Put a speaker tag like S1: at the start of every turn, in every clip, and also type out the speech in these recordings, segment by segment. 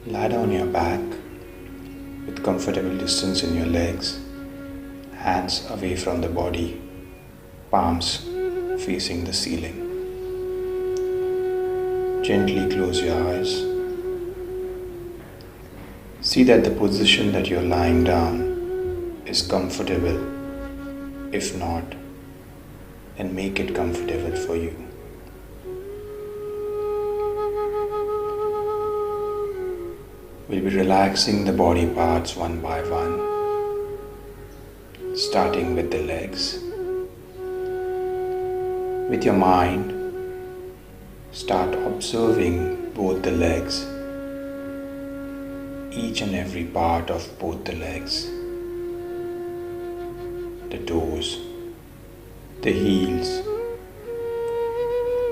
S1: Lie down on your back with comfortable distance in your legs, hands away from the body, palms facing the ceiling. Gently close your eyes. See that the position that you're lying down is comfortable. If not, then make it comfortable for you. We'll be relaxing the body parts one by one, starting with the legs. With your mind, start observing both the legs, each and every part of both the legs, the toes, the heels,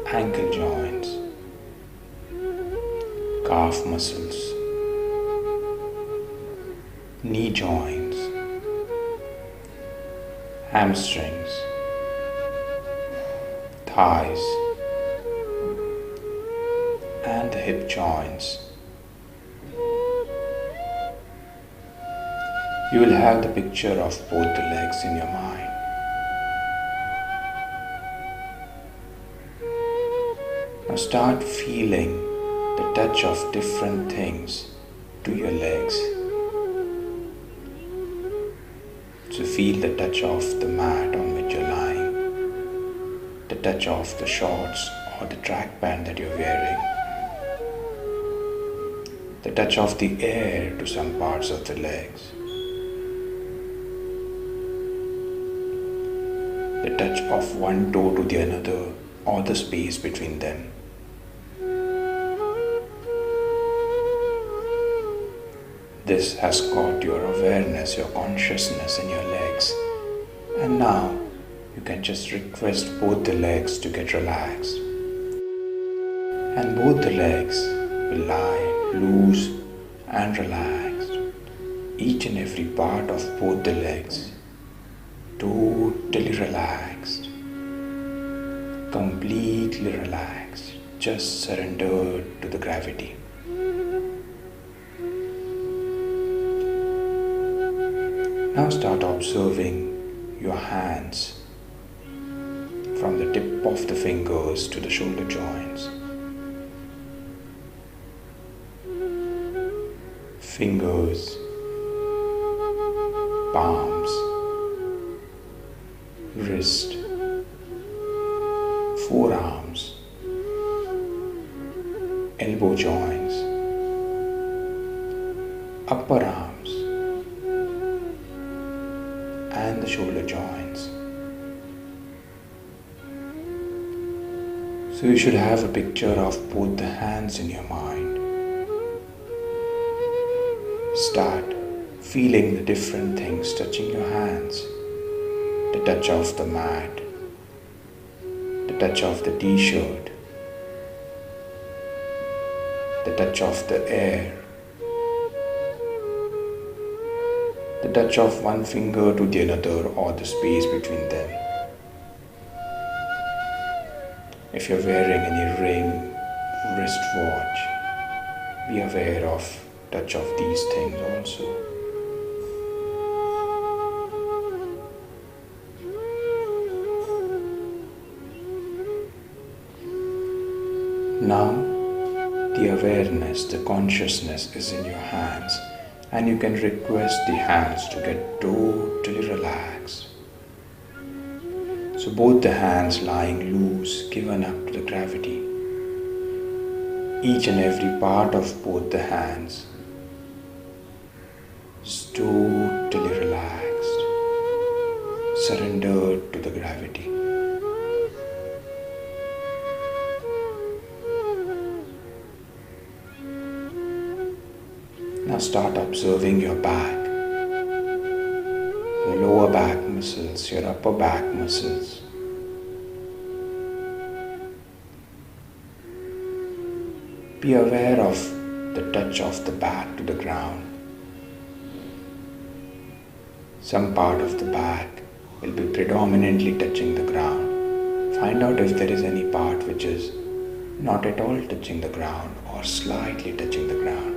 S1: ankle joints, calf muscles, knee joints, hamstrings, thighs, and the hip joints. You will have the picture of both the legs in your mind. Now start feeling the touch of different things to your legs. So feel the touch of the mat on which you're lying, the touch of the shorts or the track pant that you're wearing, the touch of the air to some parts of the legs, the touch of one toe to the another or the space between them. This has caught your awareness, your consciousness in your legs, and now you can just request both the legs to get relaxed, and both the legs will lie loose and relaxed, each and every part of both the legs totally relaxed, completely relaxed, just surrendered to the gravity. Now start observing your hands from the tip of the fingers to the shoulder joints. Fingers, palms, wrist, forearms, elbow joints, upper arms, and the shoulder joints. So you should have a picture of both the hands in your mind. Start feeling the different things touching your hands. The touch of the mat, the touch of the t-shirt, the touch of the air, the touch of one finger to the another or the space between them. If you're wearing any ring, wristwatch, be aware of touch of these things also. Now, the awareness, the consciousness is in your hands, and you can request the hands to get totally relaxed. So both the hands lying loose, given up to the gravity. Each and every part of both the hands is totally relaxed, surrendered to the gravity. Now start observing your back, your lower back muscles, your upper back muscles. Be aware of the touch of the back to the ground. Some part of the back will be predominantly touching the ground. Find out if there is any part which is not at all touching the ground or slightly touching the ground.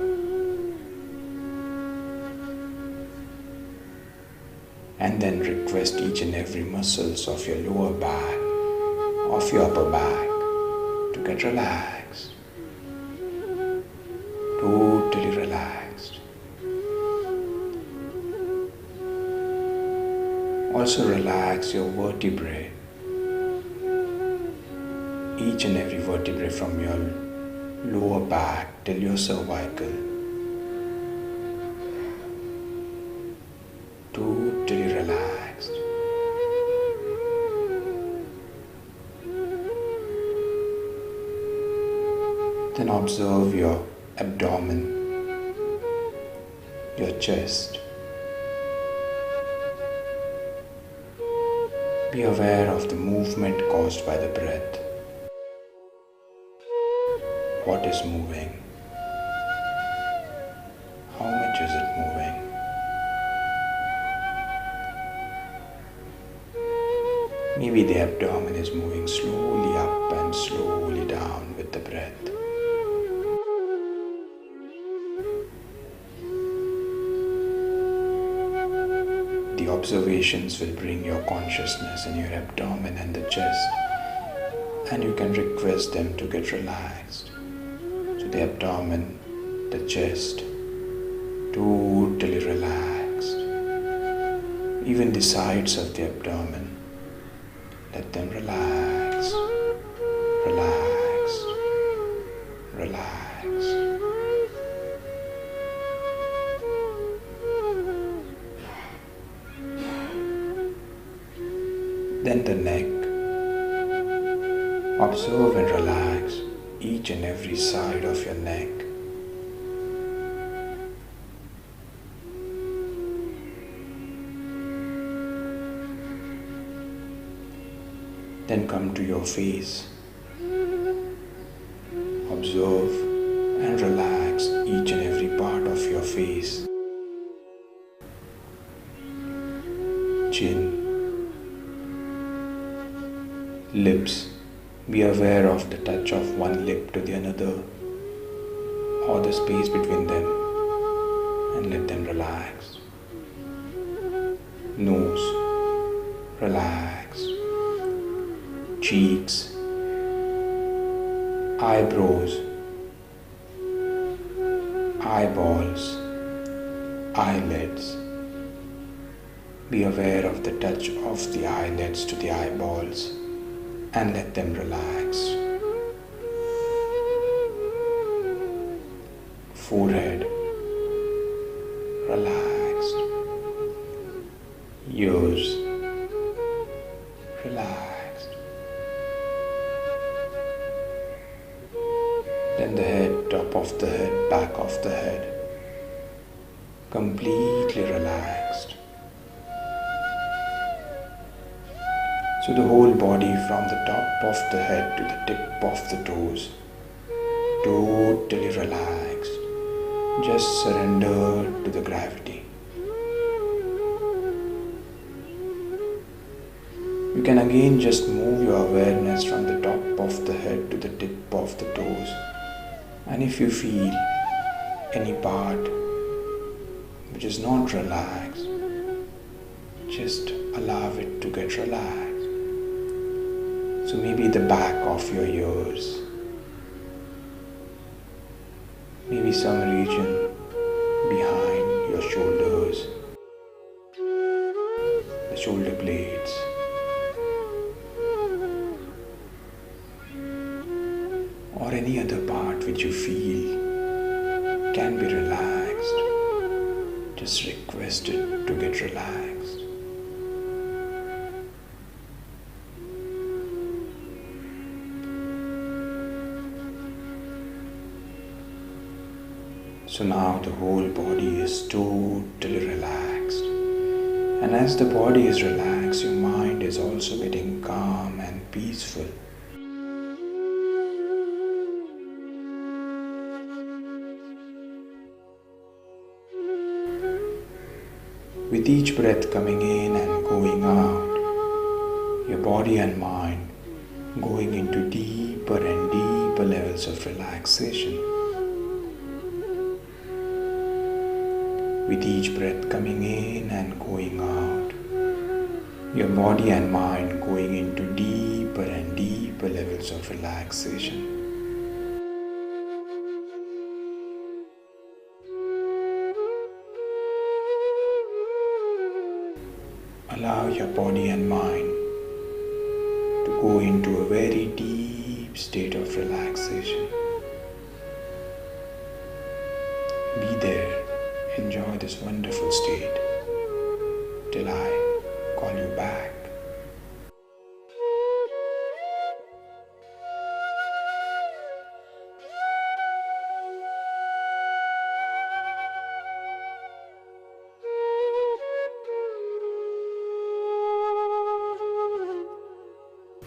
S1: And then request each and every muscles of your lower back, of your upper back to get relaxed. Totally relaxed. Also relax your vertebrae. Each and every vertebrae from your lower back till your cervical. Totally relaxed. Then observe your abdomen, your chest. Be aware of the movement caused by the breath. What is moving? How much is it moving? Maybe the abdomen is moving slowly up and slowly down with the breath. The observations will bring your consciousness in your abdomen and the chest, and you can request them to get relaxed. So the abdomen, the chest, totally relaxed. Even the sides of the abdomen, let them relax, relax, relax. Then the neck. Observe and relax each and every side of your neck. Then come to your face. Observe and relax each and every part of your face. Chin, lips. Be aware of the touch of one lip to the another or the space between them, and let them relax. Nose, relax. Cheeks, eyebrows, eyeballs, eyelids. Be aware of the touch of the eyelids to the eyeballs and let them relax. Forehead, relaxed. Ears, relaxed. Then the head, top of the head, back of the head, completely relaxed. So the whole body from the top of the head to the tip of the toes, totally relaxed. Just surrender to the gravity. You can again just move your awareness from the top of the head to the tip of the toes. And if you feel any part which is not relaxed, just allow it to get relaxed. So maybe the back of your ears, maybe some region behind your shoulders, the shoulder blades, or any other part which you feel can be relaxed. Just request it to get relaxed. So now the whole body is totally relaxed. And as the body is relaxed, your mind is also getting calm and peaceful. With each breath coming in and going out, your body and mind going into deeper and deeper levels of relaxation. With each breath coming in and going out, your body and mind going into deeper and deeper levels of relaxation. Allow your body and mind to go into a very deep state of relaxation. Be there, enjoy this wonderful state till I call you back.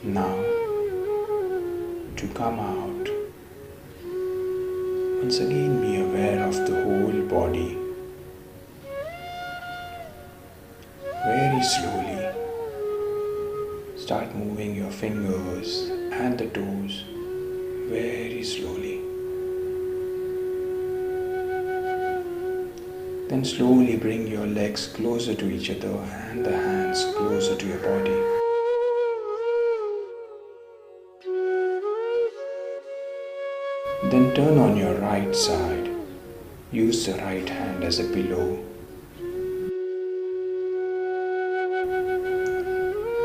S1: Now, to come out, once again be aware of the whole body. Very slowly, start moving your fingers and the toes very slowly. Then slowly bring your legs closer to each other and the hands closer to your body. Then turn on your right side. Use the right hand as a pillow.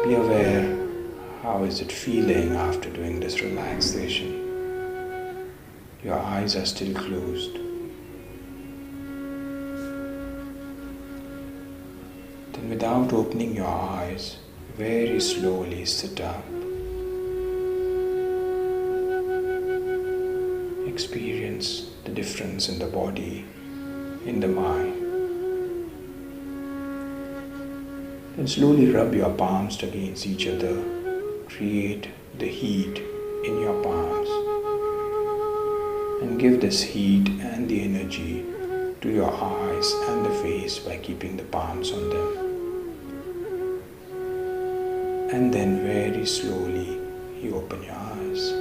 S1: Be aware, how is it feeling after doing this relaxation? Your eyes are still closed. Then without opening your eyes, very slowly sit up. Experience the difference in the body, in the mind. Then slowly rub your palms against each other. Create the heat in your palms. And give this heat and the energy to your eyes and the face by keeping the palms on them. And then very slowly you open your eyes.